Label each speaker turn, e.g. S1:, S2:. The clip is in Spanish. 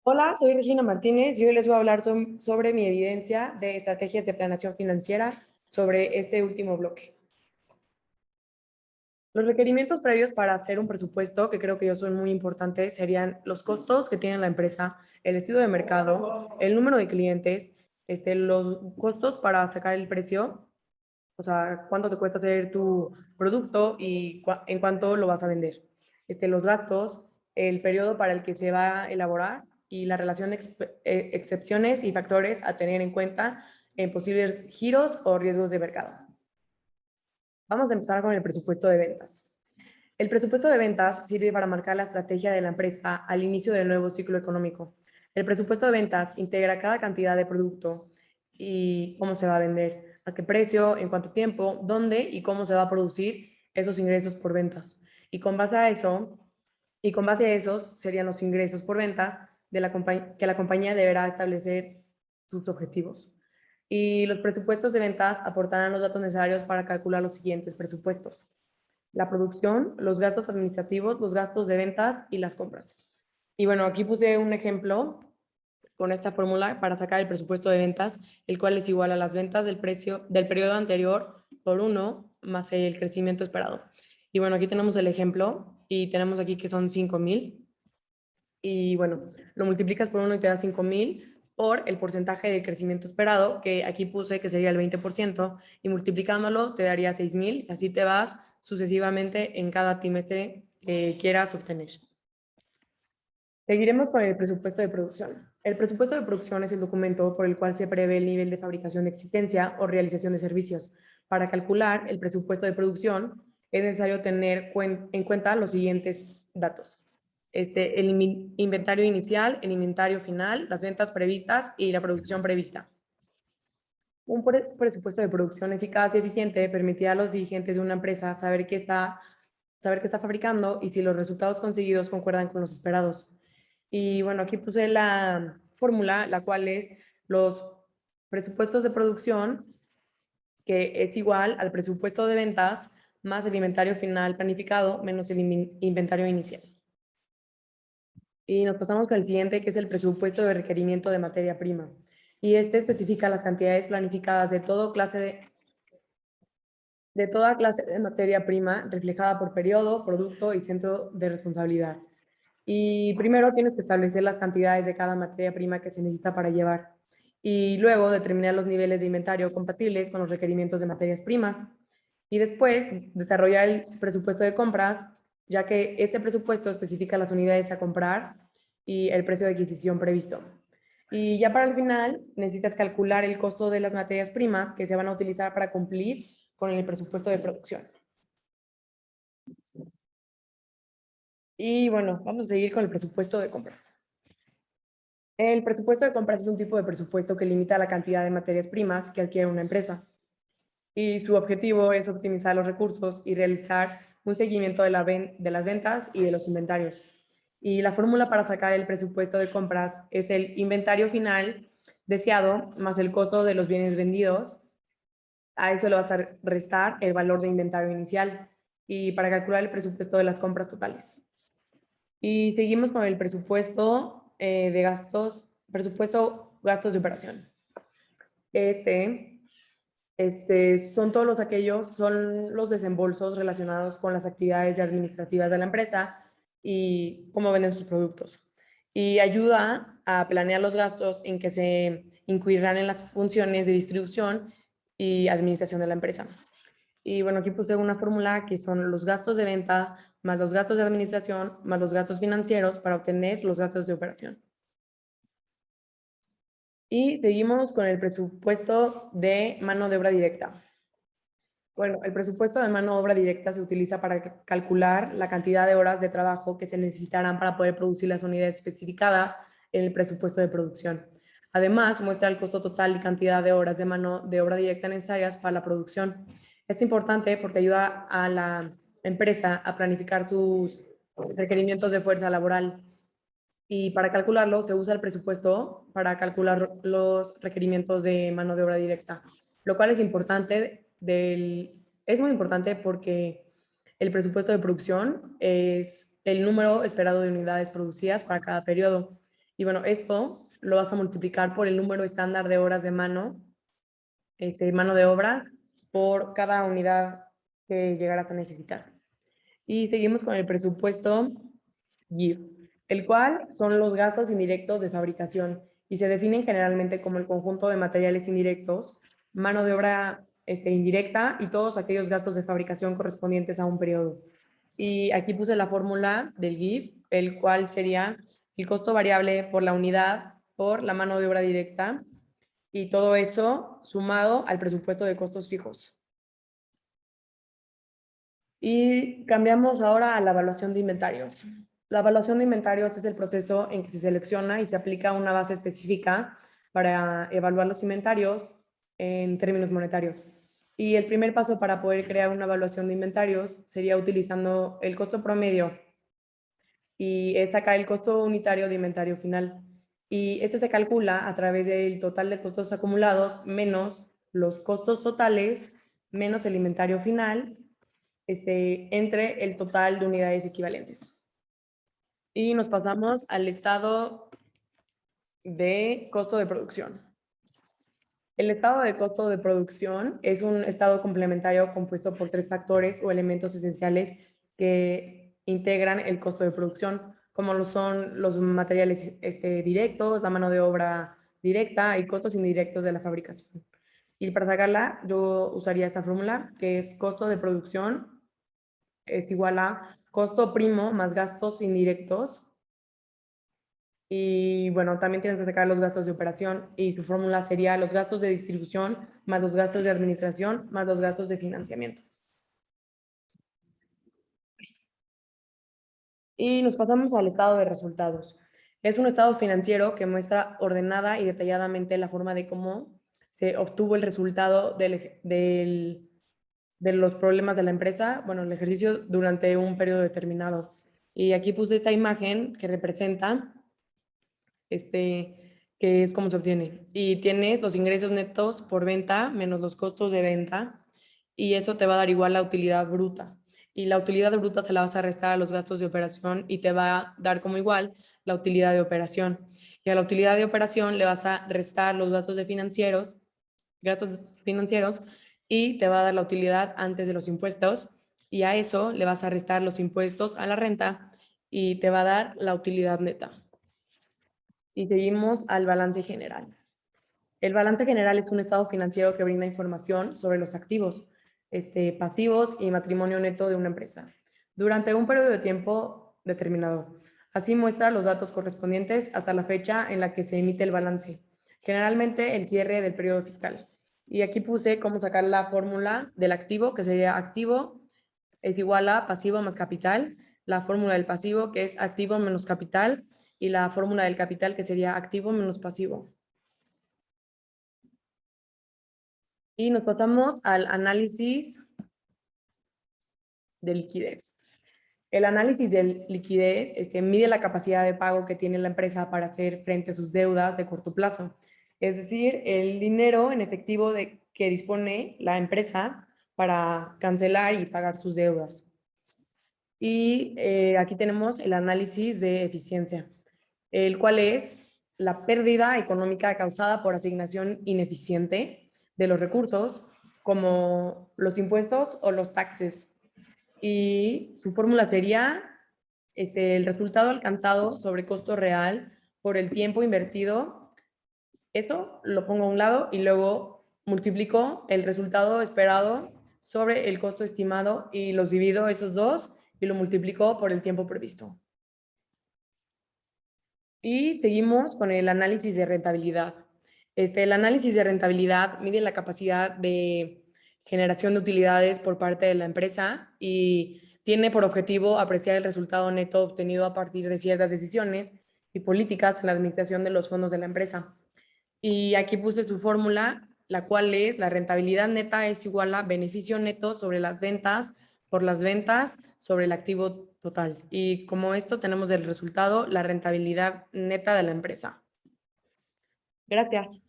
S1: Hola, soy Regina Martínez y hoy les voy a hablar sobre mi evidencia de estrategias de planeación financiera sobre este último bloque. Los requerimientos previos para hacer un presupuesto, que creo que yo son muy importantes, serían los costos que tiene la empresa, el estudio de mercado, el número de clientes, los costos para sacar el precio, o sea, cuánto te cuesta hacer tu producto y en cuánto lo vas a vender. Los gastos, el periodo para el que se va a elaborar y la relación de excepciones y factores a tener en cuenta en posibles giros o riesgos de mercado. Vamos a empezar con el presupuesto de ventas. El presupuesto de ventas sirve para marcar la estrategia de la empresa al inicio del nuevo ciclo económico. El presupuesto de ventas integra cada cantidad de producto y cómo se va a vender, a qué precio, en cuánto tiempo, dónde y cómo se va a producir esos ingresos por ventas. Y con base a eso, y con base a esos serían los ingresos por ventas de que la compañía deberá establecer sus objetivos. Y los presupuestos de ventas aportarán los datos necesarios para calcular los siguientes presupuestos: la producción, los gastos administrativos, los gastos de ventas y las compras. Y bueno, aquí puse un ejemplo con esta fórmula para sacar el presupuesto de ventas, el cual es igual a las ventas del periodo anterior por 1 más el crecimiento esperado. Y bueno, aquí tenemos el ejemplo y tenemos aquí que son 5,000. Y bueno, lo multiplicas por 1 y te da 5,000 por el porcentaje del crecimiento esperado, que aquí puse que sería el 20%, y multiplicándolo te daría 6,000, y así te vas sucesivamente en cada trimestre que quieras obtener. Seguiremos con el presupuesto de producción. El presupuesto de producción es el documento por el cual se prevé el nivel de fabricación de existencia o realización de servicios. Para calcular el presupuesto de producción es necesario tener en cuenta los siguientes datos: el inventario inicial, el inventario final, las ventas previstas y la producción prevista. Un presupuesto de producción eficaz y eficiente permitirá a los dirigentes de una empresa saber qué está fabricando y si los resultados conseguidos concuerdan con los esperados. Y bueno, aquí puse la fórmula, la cual es los presupuestos de producción, que es igual al presupuesto de ventas más el inventario final planificado menos el inventario inicial. Y nos pasamos con el siguiente, que es el presupuesto de requerimiento de materia prima. Y este especifica las cantidades planificadas de toda clase de materia prima reflejada por periodo, producto y centro de responsabilidad. Y primero tienes que establecer las cantidades de cada materia prima que se necesita para llevar. Y luego determinar los niveles de inventario compatibles con los requerimientos de materias primas. Y después desarrollar el presupuesto de compras, ya que este presupuesto especifica las unidades a comprar y el precio de adquisición previsto. Y ya para el final necesitas calcular el costo de las materias primas que se van a utilizar para cumplir con el presupuesto de producción. Y bueno, vamos a seguir con el presupuesto de compras. El presupuesto de compras es un tipo de presupuesto que limita la cantidad de materias primas que adquiere una empresa, y su objetivo es optimizar los recursos y realizar un seguimiento de las ventas y de los inventarios. Y la fórmula para sacar el presupuesto de compras es el inventario final deseado más el costo de los bienes vendidos. A eso le vas a restar el valor de inventario inicial y para calcular el presupuesto de las compras totales. Y seguimos con el presupuesto gastos de operación. Son los desembolsos relacionados con las actividades administrativas de la empresa y cómo venden sus productos. Y ayuda a planear los gastos en que se incluirán en las funciones de distribución y administración de la empresa. Y bueno, aquí puse una fórmula que son los gastos de venta más los gastos de administración más los gastos financieros para obtener los gastos de operación. Y seguimos con el presupuesto de mano de obra directa. Bueno, el presupuesto de mano de obra directa se utiliza para calcular la cantidad de horas de trabajo que se necesitarán para poder producir las unidades especificadas en el presupuesto de producción. Además, muestra el costo total y cantidad de horas de mano de obra directa necesarias para la producción. Es importante porque ayuda a la empresa a planificar sus requerimientos de fuerza laboral. Y para calcularlo se usa el presupuesto para calcular los requerimientos de mano de obra directa, lo cual es muy importante porque el presupuesto de producción es el número esperado de unidades producidas para cada periodo Y bueno, esto lo vas a multiplicar por el número estándar de horas de mano de obra por cada unidad que llegarás a necesitar. Y seguimos con el presupuesto GIF, el cual son los gastos indirectos de fabricación y se definen generalmente como el conjunto de materiales indirectos, mano de obra indirecta y todos aquellos gastos de fabricación correspondientes a un periodo. Y aquí puse la fórmula del GIF, el cual sería el costo variable por la unidad por la mano de obra directa y todo eso sumado al presupuesto de costos fijos. Y cambiamos ahora a la evaluación de inventarios. La evaluación de inventarios es el proceso en que se selecciona y se aplica una base específica para evaluar los inventarios en términos monetarios. Y el primer paso para poder crear una evaluación de inventarios sería utilizando el costo promedio y es sacar el costo unitario de inventario final. Y este se calcula a través del total de costos acumulados menos los costos totales menos el inventario final entre el total de unidades equivalentes. Y nos pasamos al estado de costo de producción. El estado de costo de producción es un estado complementario compuesto por 3 factores o elementos esenciales que integran el costo de producción, como lo son los materiales directos, la mano de obra directa y costos indirectos de la fabricación. Y para sacarla, yo usaría esta fórmula, que es costo de producción es igual a costo primo más gastos indirectos. Y bueno, también tienes que sacar los gastos de operación y su fórmula sería los gastos de distribución más los gastos de administración más los gastos de financiamiento. Y nos pasamos al estado de resultados. Es un estado financiero que muestra ordenada y detalladamente la forma de cómo se obtuvo el resultado de los problemas de la empresa, bueno, el ejercicio durante un periodo determinado. Y aquí puse esta imagen que representa que es como se obtiene. Y tienes los ingresos netos por venta menos los costos de venta y eso te va a dar igual la utilidad bruta. Y la utilidad bruta se la vas a restar a los gastos de operación y te va a dar como igual la utilidad de operación. Y a la utilidad de operación le vas a restar los gastos financieros y te va a dar la utilidad antes de los impuestos y a eso le vas a restar los impuestos a la renta y te va a dar la utilidad neta. Y seguimos al balance general. El balance general es un estado financiero que brinda información sobre los activos, pasivos y patrimonio neto de una empresa durante un periodo de tiempo determinado. Así muestra los datos correspondientes hasta la fecha en la que se emite el balance, generalmente el cierre del periodo fiscal. Y aquí puse cómo sacar la fórmula del activo, que sería activo es igual a pasivo más capital, la fórmula del pasivo, que es activo menos capital, y la fórmula del capital, que sería activo menos pasivo. Y nos pasamos al análisis de liquidez. El análisis de liquidez mide la capacidad de pago que tiene la empresa para hacer frente a sus deudas de corto plazo. Es decir, el dinero en efectivo que dispone la empresa para cancelar y pagar sus deudas. Y aquí tenemos el análisis de eficiencia, el cual es la pérdida económica causada por asignación ineficiente de los recursos, como los impuestos o los taxes. Y su fórmula sería el resultado alcanzado sobre costo real por el tiempo invertido. Eso lo pongo a un lado y luego multiplico el resultado esperado sobre el costo estimado y los divido esos dos y lo multiplico por el tiempo previsto. Y seguimos con el análisis de rentabilidad. El análisis de rentabilidad mide la capacidad de generación de utilidades por parte de la empresa y tiene por objetivo apreciar el resultado neto obtenido a partir de ciertas decisiones y políticas en la administración de los fondos de la empresa. Y aquí puse su fórmula, la cual es la rentabilidad neta es igual a beneficio neto sobre las ventas por las ventas sobre el activo total. Y como esto tenemos el resultado, la rentabilidad neta de la empresa. Gracias.